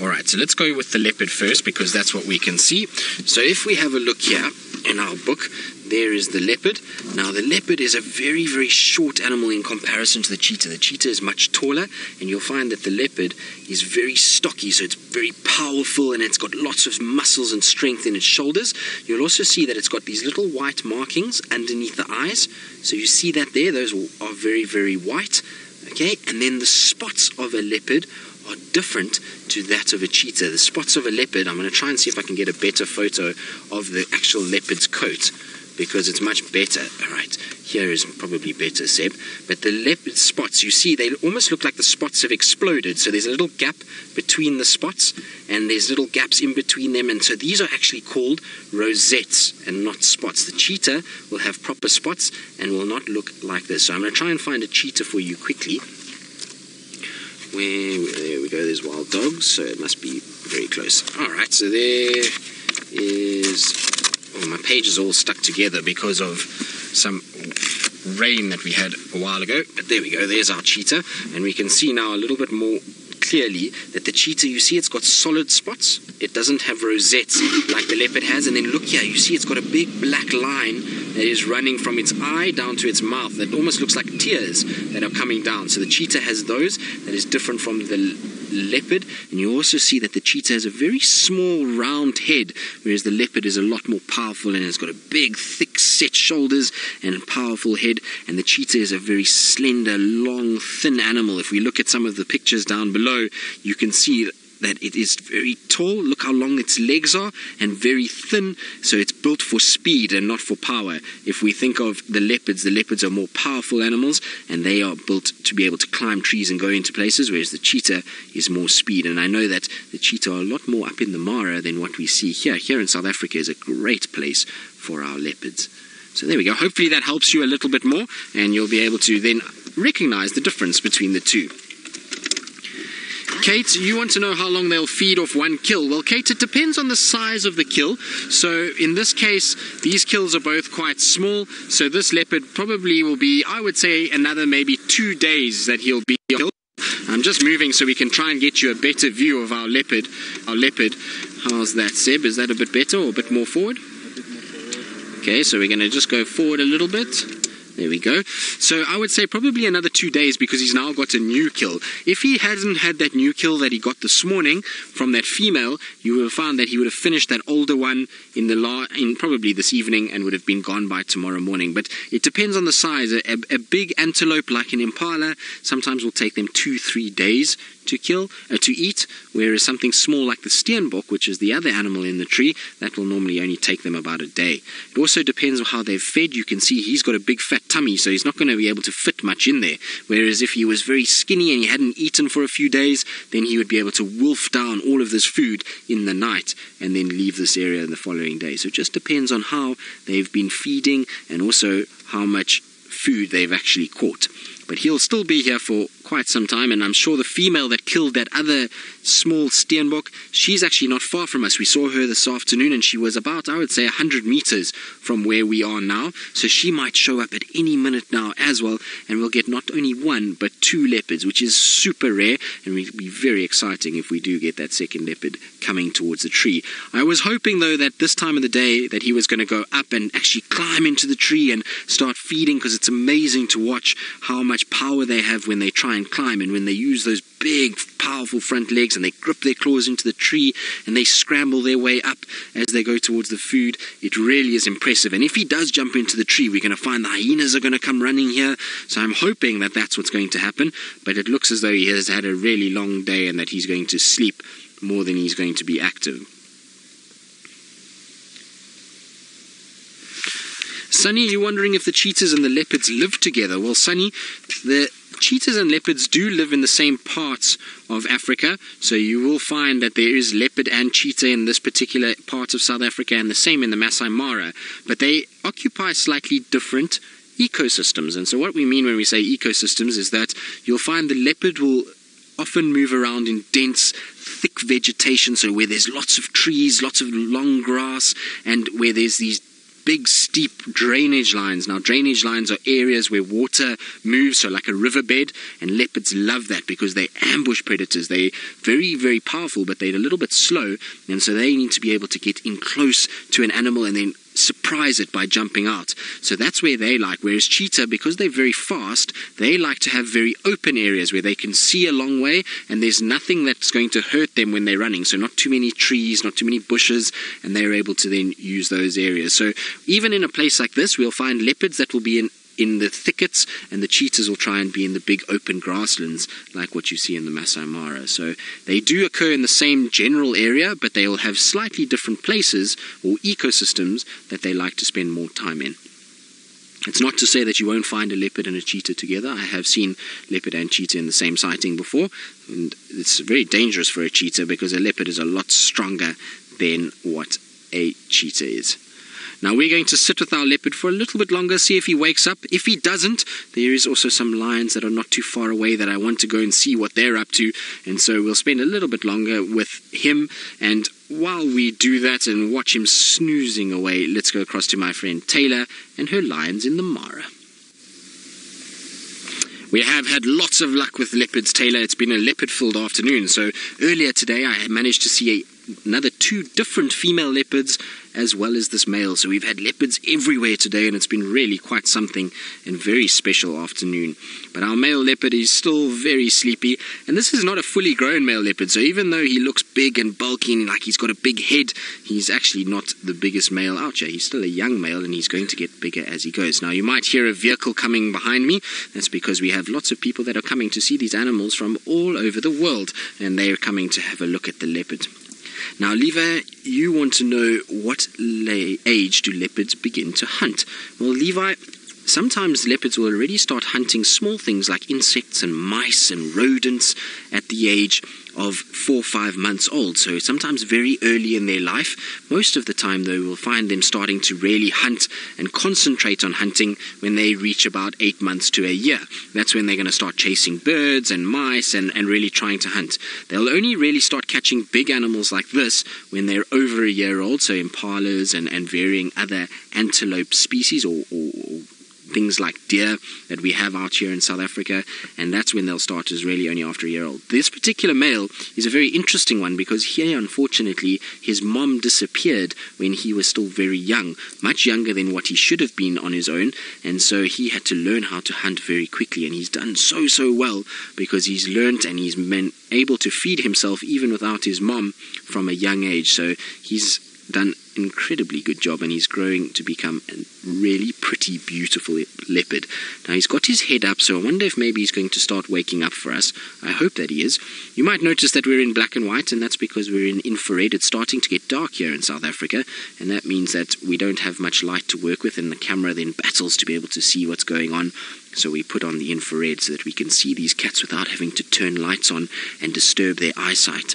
Alright, so let's go with the leopard first, because that's what we can see. So if we have a look here in our book, there is the leopard. Now the leopard is a very, very short animal in comparison to the cheetah. The cheetah is much taller, and you'll find that the leopard is very stocky, so it's very powerful and it's got lots of muscles and strength in its shoulders. You'll also see that it's got these little white markings underneath the eyes. So you see that there, those are very, very white. Okay, and then the spots of a leopard are different to that of a cheetah. The spots of a leopard, I'm going to try and see if I can get a better photo of the actual leopard's coat, because it's much better. Alright, here is probably better, Seb. But the leopard spots, you see, they almost look like the spots have exploded. So there's a little gap between the spots, and there's little gaps in between them. And so these are actually called rosettes and not spots. The cheetah will have proper spots and will not look like this. So I'm going to try and find a cheetah for you quickly. There we go, there's wild dogs, so it must be very close. Alright, so there is... Oh, my page is all stuck together because of some rain that we had a while ago. But there we go, there's our cheetah. And we can see now a little bit more clearly that the cheetah, you see it's got solid spots. It doesn't have rosettes like the leopard has. And then look here, you see it's got a big black line that is running from its eye down to its mouth. That almost looks like tears that are coming down. So the cheetah has those. That is different from the leopard. And you also see that the cheetah has a very small round head, whereas the leopard is a lot more powerful and has got a big thick set shoulders and a powerful head. And the cheetah is a very slender, long, thin animal. If we look at some of the pictures down below, you can see that it is very tall. Look how long its legs are, and very thin. So it's built for speed and not for power. If we think of the leopards are more powerful animals, and they are built to be able to climb trees and go into places, whereas the cheetah is more speed. And I know that the cheetah are a lot more up in the Mara than what we see here. Here in South Africa is a great place for our leopards. So there we go. Hopefully that helps you a little bit more, and you'll be able to then recognize the difference between the two. Kate, you want to know how long they'll feed off one kill. Well, Kate, it depends on the size of the kill. So in this case, these kills are both quite small. So this leopard probably will be, I would say, another maybe 2 days that he'll be killed. I'm just moving so we can try and get you a better view of our leopard. How's that, Seb? Is that a bit better or a bit more forward? Okay, so we're going to just go forward a little bit. There we go. So I would say probably another 2 days, because he's now got a new kill. If he hadn't had that new kill that he got this morning from that female, you would have found that he would have finished that older one in probably this evening and would have been gone by tomorrow morning. But it depends on the size. A big antelope like an impala sometimes will take them 2-3 days to eat, whereas something small like the steenbok, which is the other animal in the tree, that will normally only take them about a day. It also depends on how they've fed. You can see he's got a big fat tummy, so he's not going to be able to fit much in there, whereas if he was very skinny and he hadn't eaten for a few days, then he would be able to wolf down all of this food in the night and then leave this area the following day. So it just depends on how they've been feeding and also how much food they've actually caught. But he'll still be here for quite some time, and I'm sure the female that killed that other small steenbok, she's actually not far from us. We saw her this afternoon, and she was about, I would say, 100 meters from where we are now. So she might show up at any minute now as well, and we'll get not only 1 but 2 leopards, which is super rare, and will be very exciting if we do get that second leopard coming towards the tree. I was hoping, though, that this time of the day that he was going to go up and actually climb into the tree and start feeding, because it's amazing to watch how much power they have when they try try and climb, and when they use those big, powerful front legs and they grip their claws into the tree and they scramble their way up as they go towards the food, it really is impressive. And if he does jump into the tree, we're going to find the hyenas are going to come running here. So I'm hoping that that's what's going to happen, but it looks as though he has had a really long day and that he's going to sleep more than he's going to be active. Sunny, you're wondering if the cheetahs and the leopards live together. Well, Sunny, the cheetahs and leopards do live in the same parts of Africa, so you will find that there is leopard and cheetah in this particular part of South Africa, and the same in the Masai Mara, but they occupy slightly different ecosystems. And so what we mean when we say ecosystems is that you'll find the leopard will often move around in dense, thick vegetation, so where there's lots of trees, lots of long grass, and where there's these big steep drainage lines. Now, drainage lines are areas where water moves, so like a riverbed, and leopards love that because they ambush predators. They're very, very powerful, but they're a little bit slow, and so they need to be able to get in close to an animal and then surprise it by jumping out. So that's where they like. Whereas cheetah, because they're very fast, they like to have very open areas where they can see a long way and there's nothing that's going to hurt them when they're running. So not too many trees, not too many bushes, and they're able to then use those areas. So even in a place like this, we'll find leopards that will be in the thickets, and the cheetahs will try and be in the big open grasslands like what you see in the Masai Mara. So they do occur in the same general area, but they will have slightly different places or ecosystems that they like to spend more time in. It's not to say that you won't find a leopard and a cheetah together. I have seen leopard and cheetah in the same sighting before, and it's very dangerous for a cheetah because a leopard is a lot stronger than what a cheetah is. Now we're going to sit with our leopard for a little bit longer, see if he wakes up. If he doesn't, there is also some lions that are not too far away that I want to go and see what they're up to. And so we'll spend a little bit longer with him. And while we do that and watch him snoozing away, let's go across to my friend Taylor and her lions in the Mara. We have had lots of luck with leopards, Taylor. It's been a leopard-filled afternoon. So earlier today I managed to see another 2 different female leopards as well as this male. So we've had leopards everywhere today, and it's been really quite something and very special afternoon. But our male leopard is still very sleepy, and this is not a fully grown male leopard. So even though he looks big and bulky and like he's got a big head, he's actually not the biggest male out here. He's still a young male, and he's going to get bigger as he goes. Now you might hear a vehicle coming behind me. That's because we have lots of people that are coming to see these animals from all over the world, and they are coming to have a look at the leopard. Now, Levi, you want to know what age do leopards begin to hunt? Well, Levi, sometimes leopards will already start hunting small things like insects and mice and rodents at the age of 4 or 5 months old, so sometimes very early in their life. Most of the time, though, we'll find them starting to really hunt and concentrate on hunting when they reach about 8 months to a year. That's when they're going to start chasing birds and mice and really trying to hunt. They'll only really start catching big animals like this when they're over a year old, so impalas and varying other antelope species or things like deer that we have out here in South Africa, and that's when they'll start, is really only after a year old. This particular male is a very interesting one because here, unfortunately, his mom disappeared when he was still very young, much younger than what he should have been on his own, and so he had to learn how to hunt very quickly, and he's done so well because he's learned and he's been able to feed himself even without his mom from a young age. So he's done an incredibly good job, and he's growing to become a really pretty, beautiful leopard. Now, he's got his head up, so I wonder if maybe he's going to start waking up for us. I hope that he is. You might notice that we're in black and white, and that's because we're in infrared. It's starting to get dark here in South Africa, and that means that we don't have much light to work with, and the camera then battles to be able to see what's going on. So we put on the infrared so that we can see these cats without having to turn lights on and disturb their eyesight.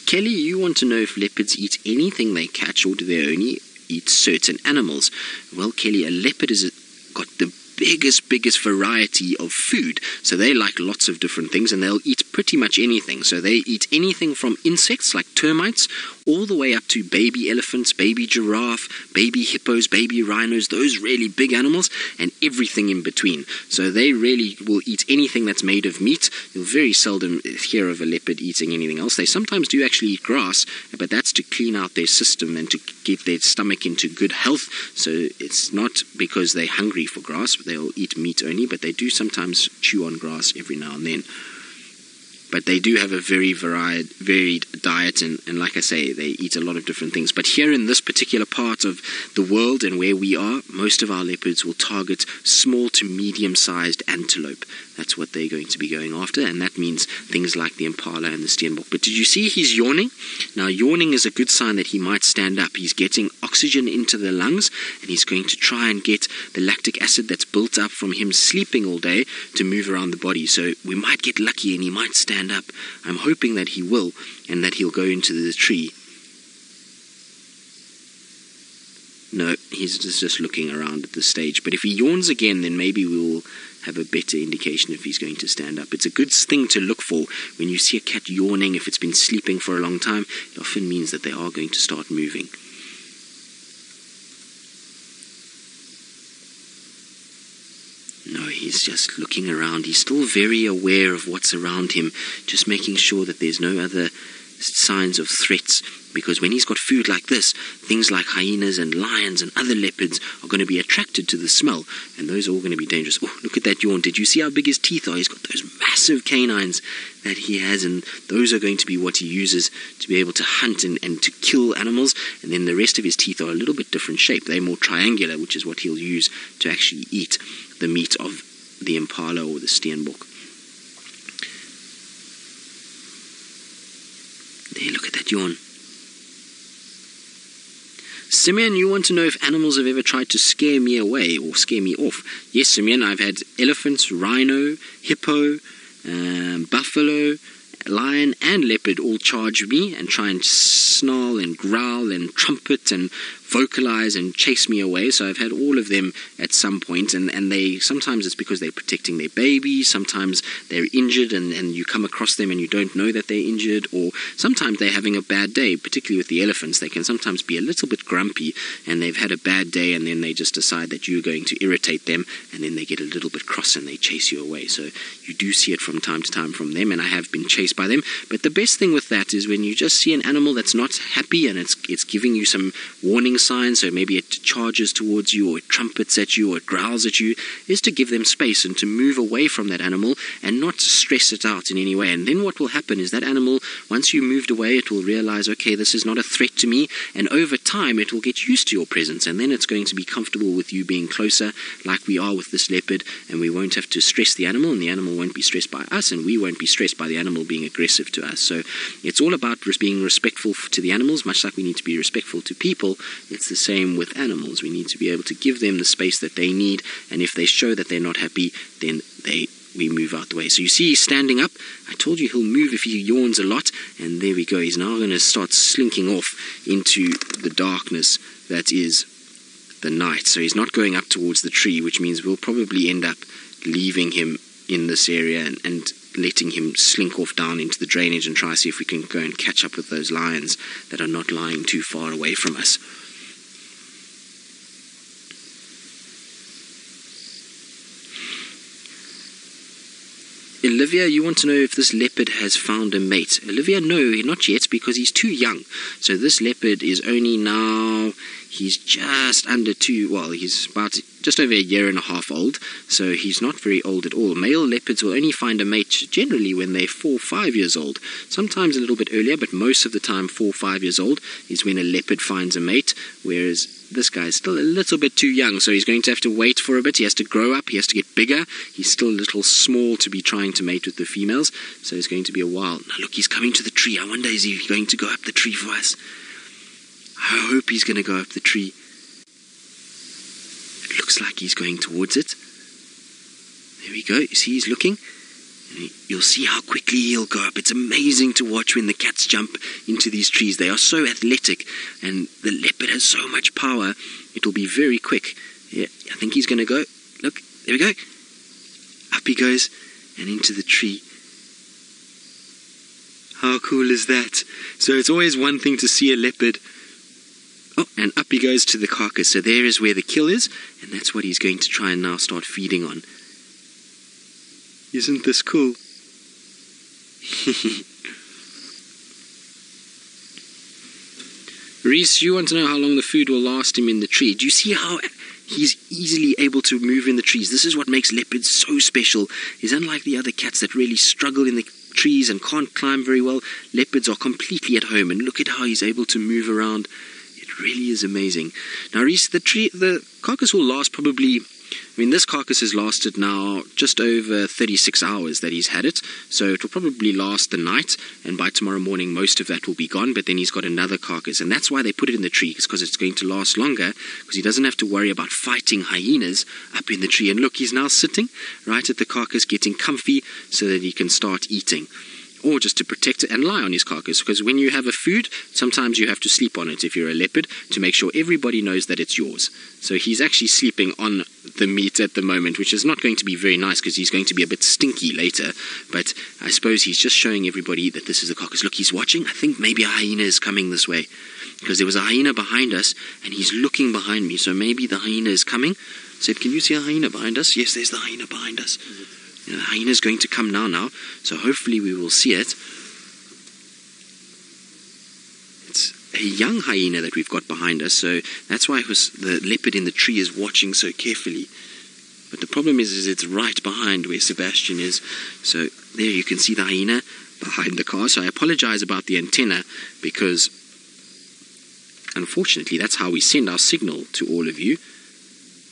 Kelly, you want to know if leopards eat anything they catch, or do they only eat certain animals? Well, Kelly, a leopard has got the biggest variety of food. So they like lots of different things, and they'll eat pretty much anything. So they eat anything from insects like termites all the way up to baby elephants, baby giraffe, baby hippos, baby rhinos, those really big animals, and everything in between. So they really will eat anything that's made of meat. You'll very seldom hear of a leopard eating anything else. They sometimes do actually eat grass, but that's to clean out their system and to get their stomach into good health. So it's not because they're hungry for grass. They'll eat meat only, but they do sometimes chew on grass every now and then. But they do have a very varied diet, and like I say, they eat a lot of different things. But here in this particular part of the world and where we are, most of our leopards will target small to medium-sized antelope. That's what they're going to be going after, and that means things like the impala and the steenbok. But did you see he's yawning? Now, yawning is a good sign that he might stand up. He's getting oxygen into the lungs, and he's going to try and get the lactic acid that's built up from him sleeping all day to move around the body. So we might get lucky and he might stand up. I'm hoping that he will, and that he'll go into the tree. No, he's just looking around at this stage. But if he yawns again, then maybe we'll have a better indication if he's going to stand up. It's a good thing to look for when you see a cat yawning. If it's been sleeping for a long time, it often means that they are going to start moving. No, he's just looking around. He's still very aware of what's around him, just making sure that there's no other signs of threats, because when he's got food like this, things like hyenas and lions and other leopards are going to be attracted to the smell, and those are all going to be dangerous. Oh, look at that yawn. Did you see how big his teeth are? He's got those massive canines that he has, and those are going to be what he uses to be able to hunt and to kill animals. And then the rest of his teeth are a little bit different shape. They're more triangular, which is what he'll use to actually eat the meat of the impala or the steenbok. There, look at that yawn. Simeon, you want to know if animals have ever tried to scare me away or scare me off? Yes, Simeon, I've had elephants, rhino, hippo, buffalo, lion and leopard all charge me and try and snarl and growl and trumpet and vocalize and chase me away. So I've had all of them at some point, and they sometimes it's because they're protecting their baby, sometimes they're injured and you come across them and you don't know that they're injured, or sometimes they're having a bad day. Particularly with the elephants, they can sometimes be a little bit grumpy and they've had a bad day, and then they just decide that you're going to irritate them, and then they get a little bit cross and they chase you away. So you do see it from time to time from them, and I have been chased by them. But the best thing with that is when you just see an animal that's not happy and it's giving you some warning signs, so maybe it charges towards you or it trumpets at you or it growls at you, is to give them space and to move away from that animal and not stress it out in any way. And then what will happen is that animal, once you moved away, it will realize, okay, this is not a threat to me, and over time it will get used to your presence, and then it's going to be comfortable with you being closer like we are with this leopard, and we won't have to stress the animal, and the animal won't be stressed by us, and we won't be stressed by the animal being aggressive to us. So it's all about being respectful to the animals, much like we need to be respectful to people. It's the same with animals. We need to be able to give them the space that they need, and if they show that they're not happy, then we move out the way. So you see he's standing up. I told you he'll move if he yawns a lot, and there we go. He's now going to start slinking off into the darkness that is the night. So he's not going up towards the tree, which means we'll probably end up leaving him in this area and letting him slink off down into the drainage and try to see if we can go and catch up with those lions that are not lying too far away from us. Olivia, you want to know if this leopard has found a mate. Olivia, no, not yet, because he's too young. So this leopard is only now, he's just under he's about just over a year and a half old, so he's not very old at all. Male leopards will only find a mate generally when they're 4 or 5 years old. Sometimes a little bit earlier, but most of the time 4 or 5 years old is when a leopard finds a mate, whereas this guy's still a little bit too young, so he's going to have to wait for a bit. He has to grow up, he has to get bigger. He's still a little small to be trying to mate with the females, so it's going to be a while. Now look, he's coming to the tree. I wonder, is he going to go up the tree for us? I hope he's going to go up the tree. It looks like he's going towards it. There we go. You see he's looking? And you'll see how quickly he'll go up. It's amazing to watch when the cats jump into these trees. They are so athletic, and the leopard has so much power. It'll be very quick. Yeah, I think he's going to go. Look, there we go. Up he goes and into the tree. How cool is that? So it's always one thing to see a leopard. Oh, and up he goes to the carcass. So there is where the kill is, and that's what he's going to try and now start feeding on. Isn't this cool? Reese, you want to know how long the food will last him in the tree. Do you see how he's easily able to move in the trees? This is what makes leopards so special. He's unlike the other cats that really struggle in the trees and can't climb very well. Leopards are completely at home, and look at how he's able to move around. It really is amazing. Now, Reese, the carcass will last probably... this carcass has lasted now just over 36 hours that he's had it, so it will probably last the night, and by tomorrow morning most of that will be gone, but then he's got another carcass, and that's why they put it in the tree, because it's going to last longer, because he doesn't have to worry about fighting hyenas up in the tree. And look, he's now sitting right at the carcass, getting comfy so that he can start eating. Or just to protect it and lie on his carcass, because when you have a food, sometimes you have to sleep on it if you're a leopard to make sure everybody knows that it's yours. So he's actually sleeping on the meat at the moment, which is not going to be very nice because he's going to be a bit stinky later. But I suppose he's just showing everybody that this is a carcass. Look, he's watching. I think maybe a hyena is coming this way, because there was a hyena behind us and he's looking behind me. So maybe the hyena is coming. Sept, can you see a hyena behind us? Yes, there's the hyena behind us. The hyena is going to come now, so hopefully we will see it. It's a young hyena that we've got behind us, so that's why the leopard in the tree is watching so carefully. But the problem is it's right behind where Sebastian is. So there you can see the hyena behind the car. So I apologize about the antenna, because unfortunately that's how we send our signal to all of you.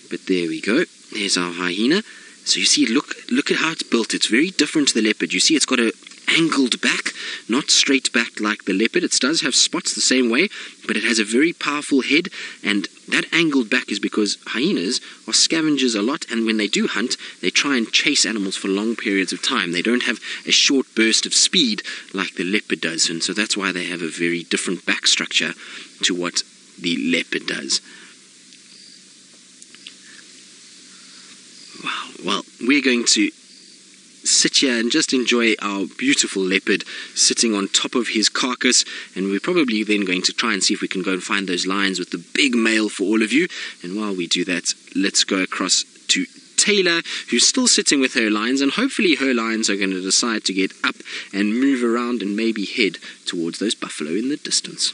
But there we go. There's our hyena. So you see, look at how it's built. It's very different to the leopard. You see it's got a angled back, not straight back like the leopard. It does have spots the same way, but it has a very powerful head, and that angled back is because hyenas are scavengers a lot, and when they do hunt, they try and chase animals for long periods of time. They don't have a short burst of speed like the leopard does, and so that's why they have a very different back structure to what the leopard does. Wow, well, we're going to sit here and just enjoy our beautiful leopard sitting on top of his carcass, and we're probably then going to try and see if we can go and find those lions with the big male for all of you. And while we do that, let's go across to Taylor, who's still sitting with her lions, and hopefully her lions are going to decide to get up and move around and maybe head towards those buffalo in the distance.